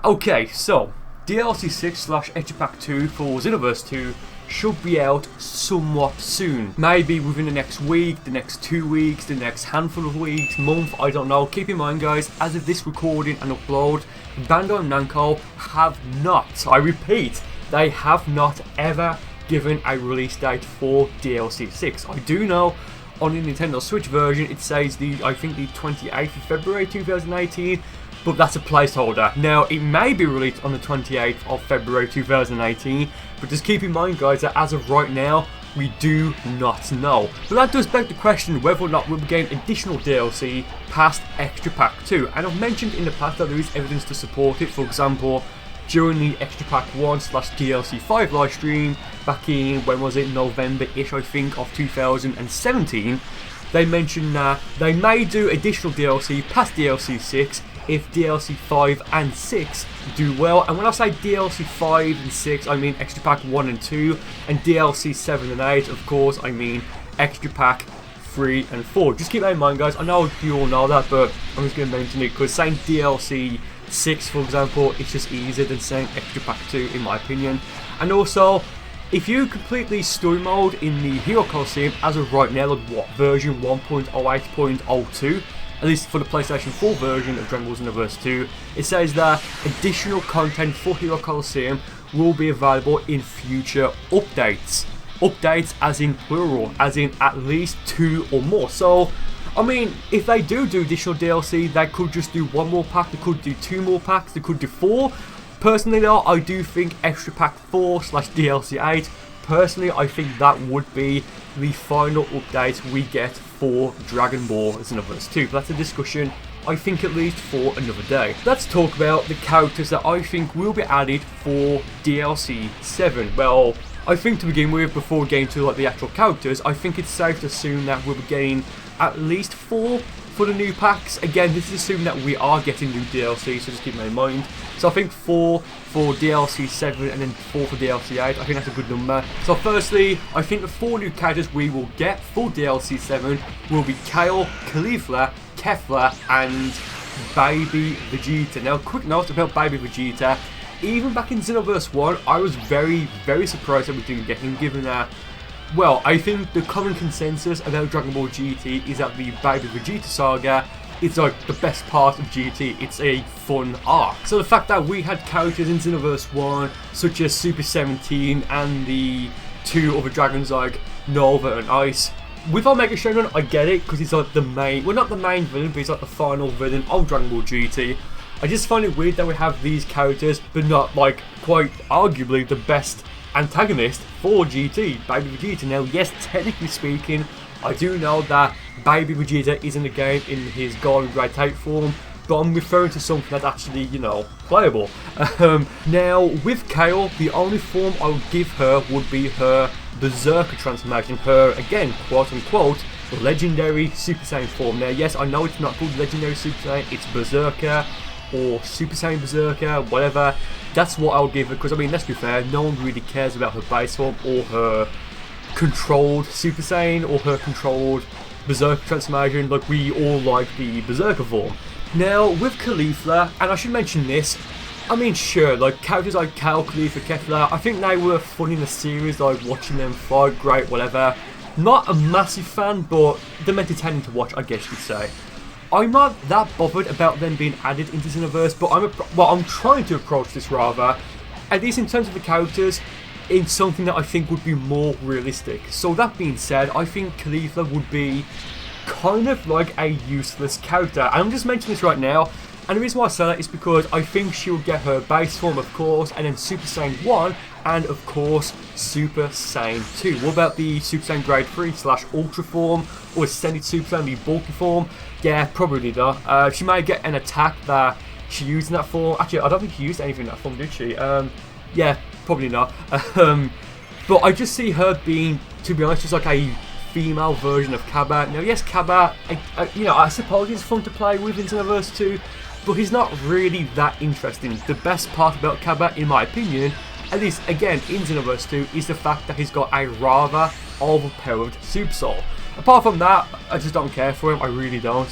Okay, so DLC 6 slash Extra Pack 2 for Xenoverse 2 should be out somewhat soon. Maybe within the next week, the next 2 weeks, the next handful of weeks, month, I don't know. Keep in mind guys, as of this recording and upload, Bandai Namco have not, I repeat, they have not ever given a release date for DLC 6. I do know on the Nintendo Switch version it says I think the 28th of February 2018, but that's a placeholder. Now, it may be released on the 28th of February 2018, but just keep in mind guys that as of right now, we do not know. But that does beg the question whether or not we'll be getting additional DLC past Extra Pack 2. And I've mentioned in the past that there is evidence to support it. For example, during the Extra Pack 1 slash DLC 5 livestream back in, when was it, November-ish I think, of 2017, they mentioned that they may do additional DLC past DLC 6 if DLC 5 and 6 do well. And when I say DLC 5 and 6, I mean Extra Pack 1 and 2, and DLC 7 and 8, of course, I mean Extra Pack 3 and 4. Just keep that in mind guys, I know you all know that, but I'm just going to mention it because saying DLC 6 for example, it's just easier than saying Extra Pack 2 in my opinion. And also, if you completely story mode in the Hero Coliseum as of right now, like what, version 1.08.02, at least for the PlayStation 4 version of Dragon Ball Xenoverse 2, it says that additional content for Hero Coliseum will be available in future updates. Updates as in plural, as in at least 2 or more. So, I mean, if they do additional DLC, they could just do 1 more pack, they could do 2 more packs, they could do 4. Personally though, I do think Extra Pack 4 slash DLC 8, personally I think that would be the final update we get for Dragon Ball Xenoverse 2. But that's a discussion, I think, at least for another day. Let's talk about the characters that I think will be added for DLC 7. Well, I think to begin with, before getting to like the actual characters, I think it's safe to assume that we'll be getting at least 4 for the new packs. Again, this is assuming that we are getting new DLC, so just keep that in mind. So I think 4 for DLC 7 and then 4 for DLC 8. I think that's a good number. So firstly, I think the 4 new characters we will get for DLC 7 will be Kale, Caulifla, Kefla, and Baby Vegeta. Now, quick note about Baby Vegeta. Even back in Xenoverse 1, I was very, very surprised that we didn't get him, given that, well, I think the common consensus about Dragon Ball GT is that the Baby Vegeta saga is like the best part of GT. It's a fun arc. So the fact that we had characters in Xenoverse 1 such as Super 17 and the 2 other dragons like Nova and Ice, with Omega Shenron, I get it because he's like the main, well, not the main villain, but he's like the final villain of Dragon Ball GT. I just find it weird that we have these characters but not like quite arguably the best antagonist for GT, Baby Vegeta. Now yes, technically speaking, I do know that Baby Vegeta is in the game in his Golden Grade 8 form, but I'm referring to something that's actually, you know, playable. Now, with Kale, the only form I would give her would be her Berserker transformation, her, again, quote-unquote, legendary Super Saiyan form. Now, yes, I know it's not called legendary Super Saiyan, it's Berserker, or Super Saiyan Berserker, whatever. That's what I'll give her, because, I mean, let's be fair, no one really cares about her base form, or her controlled Super Saiyan, or her controlled Berserker transformation. Like, we all like the Berserker form. Now, with Caulifla, and I should mention this, I mean, sure, like, characters like Kale, Caulifla, Kefla, I think they were fun in the series, like, watching them fight, great, whatever. Not a massive fan, but they're entertaining to watch, I guess you'd say. I'm not that bothered about them being added into Xenoverse, but I'm trying to approach this rather, at least in terms of the characters, in something that I think would be more realistic. So that being said, I think Caulifla would be kind of like a useless character. And I'm just mentioning this right now, and the reason why I say that is because I think she'll get her base form, of course, and then Super Saiyan 1, and of course Super Saiyan 2. What about the Super Saiyan Grade 3 slash Ultra form, or Ascended Super Saiyan, the bulky form? Yeah, probably not. She might get an attack that she used in that form. Actually, I don't think she used anything in that form, did she? Yeah, probably not. But I just see her being, to be honest, just like a female version of Cabba. Now, yes, Cabba, you know, I suppose he's fun to play with in Xenoverse 2, but he's not really that interesting. The best part about Cabba, in my opinion, at least again in Xenoverse 2, is the fact that he's got a rather overpowered Super Soul. Apart from that, I just don't care for him, I really don't.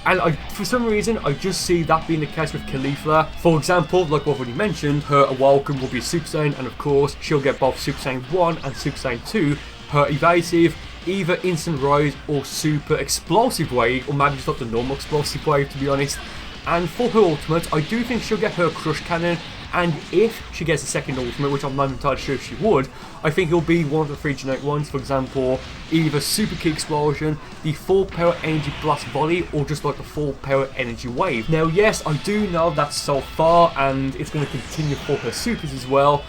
And for some reason, I just see that being the case with Caulifla. For example, like what I've already mentioned, her Awoken will be a Super Saiyan, and of course, she'll get both Super Saiyan 1 and Super Saiyan 2. Her evasive, either instant rise or super explosive wave, or maybe just not the normal explosive wave, to be honest. And for her ultimate, I do think she'll get her Crush Cannon, and if she gets a second ultimate, which I'm not entirely sure if she would, I think it'll be one of the 3 generic ones. For example, either Super Key Explosion, the Full Power Energy Blast Volley, or just like the Full Power Energy Wave. Now yes, I do know that's so far, and it's going to continue for her supers as well.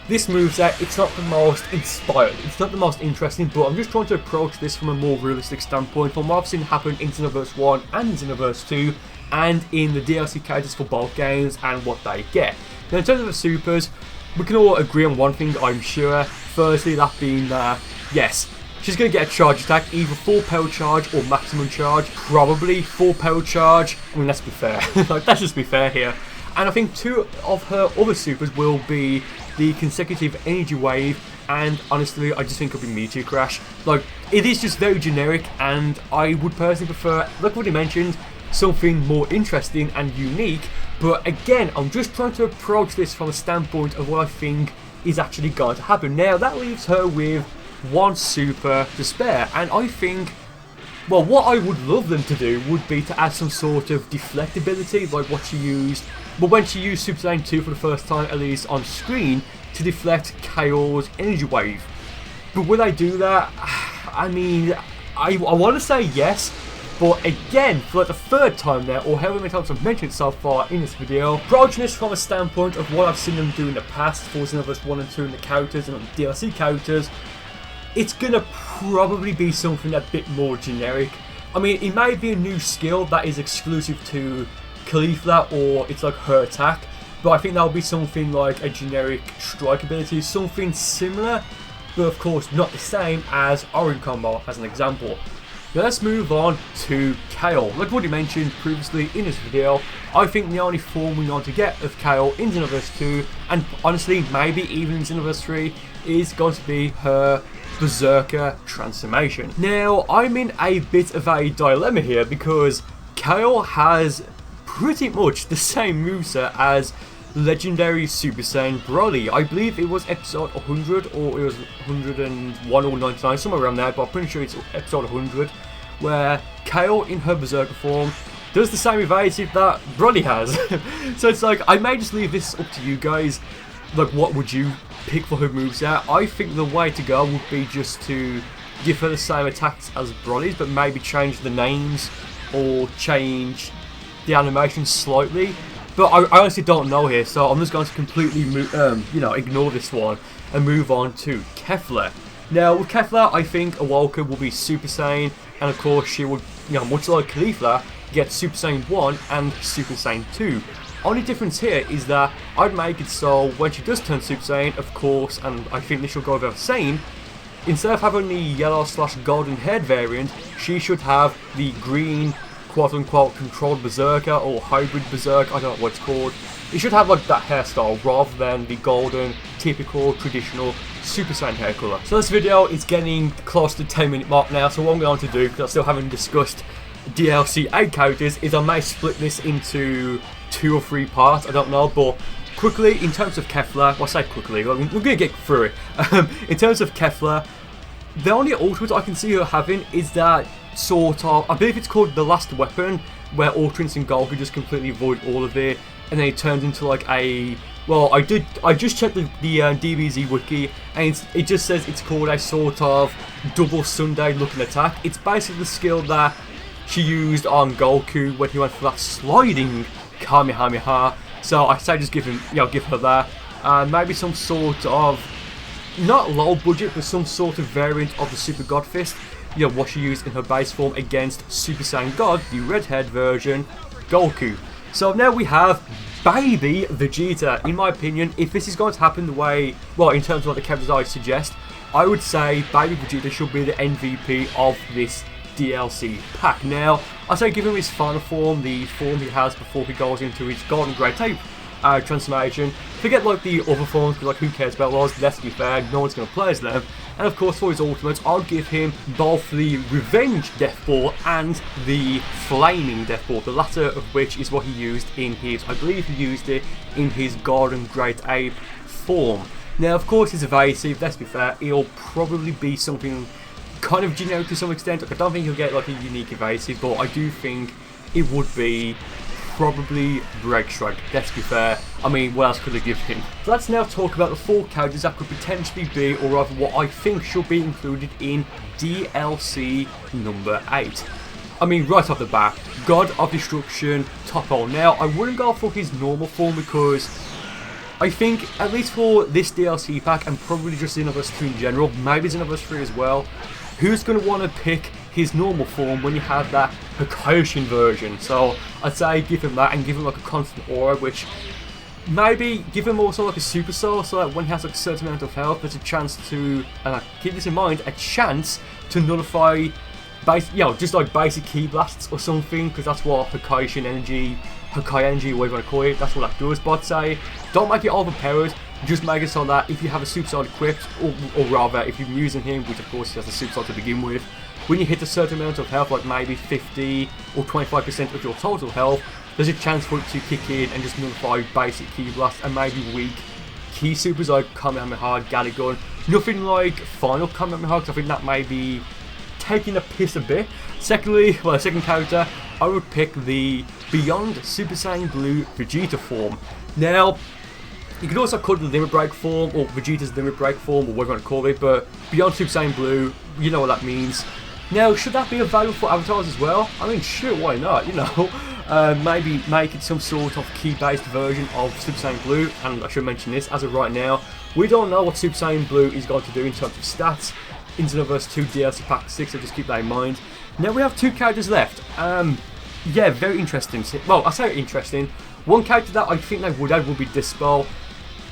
This moveset, it's not the most inspired, it's not the most interesting, but I'm just trying to approach this from a more realistic standpoint from what I've seen happen in Xenoverse 1 and Xenoverse 2, and in the DLC characters for both games and what they get. Now in terms of the supers, we can all agree on one thing, I'm sure. Firstly, that being that, yes, she's going to get a charge attack, either full power charge or maximum charge. Probably full power charge. I mean, let's be fair. Like, let's just be fair here. And I think 2 of her other supers will be the consecutive energy wave, and honestly, I just think it'll be Meteor Crash. Like, it is just very generic, and I would personally prefer, like what you mentioned, something more interesting and unique. But again, I'm just trying to approach this from a standpoint of what I think is actually going to happen. Now, that leaves her with 1 super to spare, and I think, well, what I would love them to do would be to add some sort of deflect ability, like what she used, but when she used Super Saiyan 2 for the first time, at least on screen, to deflect KO's energy wave. But will I do that? I mean, I want to say yes, but again, for like the 3rd time now, or however many times I've mentioned so far in this video, approaching this from a standpoint of what I've seen them do in the past for Xenoverse 1 and 2 in the characters and the DLC characters, it's gonna probably be something a bit more generic. I mean, it may be a new skill that is exclusive to Caulifla, or it's like her attack, but I think that'll be something like a generic strike ability, something similar, but of course not the same as Orange Combo, as an example. Now let's move on to Kale. Like what you mentioned previously in this video, I think the only form we know to get of Kale in Xenoverse 2, and honestly maybe even in Xenoverse 3, is going to be her Berserker transformation. Now, I'm in a bit of a dilemma here because Kale has pretty much the same moveset as legendary Super Saiyan Broly. I believe it was episode 100, or it was 101 or 99, somewhere around there, but I'm pretty sure it's episode 100, where Kale in her Berserker form does the same evasive that Broly has. So it's like, I may just leave this up to you guys. Like, what would you pick for her moveset? I think the way to go would be just to give her the same attacks as Broly's, but maybe change the names or change the animation slightly. But I honestly don't know here, so I'm just going to completely ignore this one and move on to Kefla. Now with Kefla, I think Awoken will be Super Saiyan, and of course she would, much like Caulifla, get Super Saiyan 1 and Super Saiyan 2. Only difference here is that I'd make it so when she does turn Super Saiyan, of course, and I think this will go without saying, instead of having the yellow/golden haired variant, she should have the green quote-unquote controlled Berserker or hybrid Berserk, I don't know what it's called. It should have like that hairstyle rather than the golden, typical, traditional Super Saiyan hair colour. So this video is getting close to the 10-minute mark now, so what I'm going to do, because I still haven't discussed DLC 8 characters, is I may split this into 2 or 3 parts, I don't know, but quickly, in terms of Kefla, well I say quickly, we're going to get through it. In terms of Kefla, the only ultimate I can see her having is that sort of, I believe it's called the Last Weapon, where Ultrints and Goku just completely avoid all of it, and then it turns into like a, well, I just checked the DBZ wiki, and it just says it's called a sort of double Sunday looking attack. It's basically the skill that she used on Goku when he went for that sliding Kamehameha. So I say just give her that. Maybe some sort of, not low budget, but some sort of variant of the Super God Fist. What she used in her base form against Super Saiyan God, the red-haired version, Goku. So now we have Baby Vegeta. In my opinion, if this is going to happen the way, well, in terms of what the characters I suggest, I would say Baby Vegeta should be the MVP of this DLC pack. Now, I say give him his final form, the form he has before he goes into his Golden Grey Tape transformation. Forget like the other forms, because like who cares about those, let's be fair, no one's going to play as them. And of course for his ultimates, I'll give him both the Revenge Death Ball and the Flaming Death Ball, the latter of which is what he used in his, I believe he used it in his Golden Great Ape form. Now of course he's evasive, let's be fair, he'll probably be something kind of generic to some extent. Like, I don't think he'll get like a unique evasive, but I do think it would be probably Break Strike, let's be fair. I mean, what else could they give him? So let's now talk about the 4 characters that could potentially be, or rather what I think should be included in DLC number 8. I mean, right off the bat, God of Destruction, Toppo. Now, I wouldn't go for his normal form because I think, at least for this DLC pack, and probably just Xenoverse 2 in general, maybe Xenoverse 3 as well, who's going to want to pick his normal form when you have that Hikaioshin version? So I'd say give him that and give him like a constant aura, which maybe give him also like a super soul, so that when he has like a certain amount of health, there's a chance to, and keep this in mind, a chance to nullify just like basic key blasts or something, because that's what Hikaioshin energy, Hakai energy, whatever you want to call it, that's what that does. But I'd say don't make it overpowered, just make it so that if you have a super soul equipped, or rather if you're using him, which of course he has a super soul to begin with, when you hit a certain amount of health, like maybe 50 or 25% of your total health, there's a chance for it to kick in and just nullify basic key blasts and maybe weak key supers like Kamehameha, Gun. Nothing like final Kamehameha, because I think that may be taking a piss a bit. Secondly, well, second character, I would pick the Beyond Super Saiyan Blue Vegeta form. Now, you could also call it the Limit Break form, or Vegeta's Limit Break form, or whatever you want to call it, but Beyond Super Saiyan Blue, you know what that means. Now, should that be available for avatars as well? I mean, sure, why not, you know? Maybe make it some sort of key-based version of Super Saiyan Blue, and I should mention this, as of right now, we don't know what Super Saiyan Blue is going to do in terms of stats in Xenoverse 2 DLC Pack 6, so just keep that in mind. Now we have 2 characters left. Yeah, very interesting. Well, I say interesting. One character that I think they would add would be Dispo.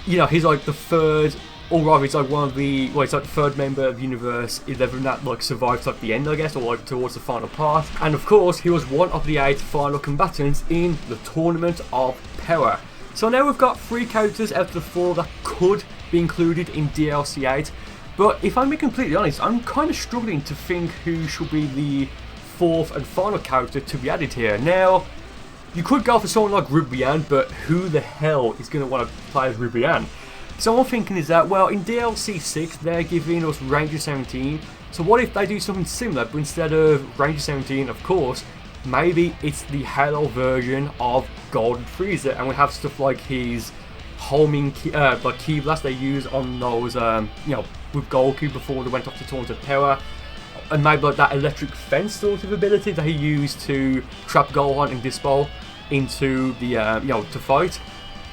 You know, he's like the third, or rather he's like one of the, well, he's like the third member of Universe 11 that like survived like the end, I guess, or like towards the final part. And of course, he was one of the 8 final combatants in the Tournament of Power. So now we've got 3 characters out of the 4 that could be included in DLC 8. But if I'm being completely honest, I'm kind of struggling to think who should be the 4th and final character to be added here. Now, you could go for someone like Rubian, but who the hell is going to want to play as Rubian? So what I'm thinking is that, well, in DLC 6, they're giving us Ranger 17. So what if they do something similar, but instead of Ranger 17, of course, maybe it's the Halo version of Golden Frieza, and we have stuff like his homing like key blast they use on those, you know, with Goku before they went off to Tournament of Power, and maybe like that electric fence sort of ability that he used to trap Gohan and Dispo into the, you know, to fight.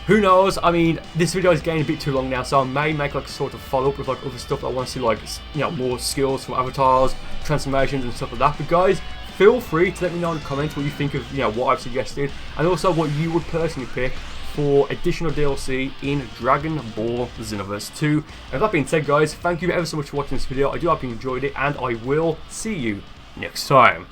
Who knows? I mean, this video is getting a bit too long now, so I may make like a sort of follow-up with like other stuff that I want to see, like, you know, more skills from avatars, transformations and stuff like that. But guys, feel free to let me know in the comments what you think of, you know, what I've suggested, and also what you would personally pick for additional DLC in Dragon Ball Xenoverse 2. And with that being said, guys, thank you ever so much for watching this video. I do hope you enjoyed it, and I will see you next time.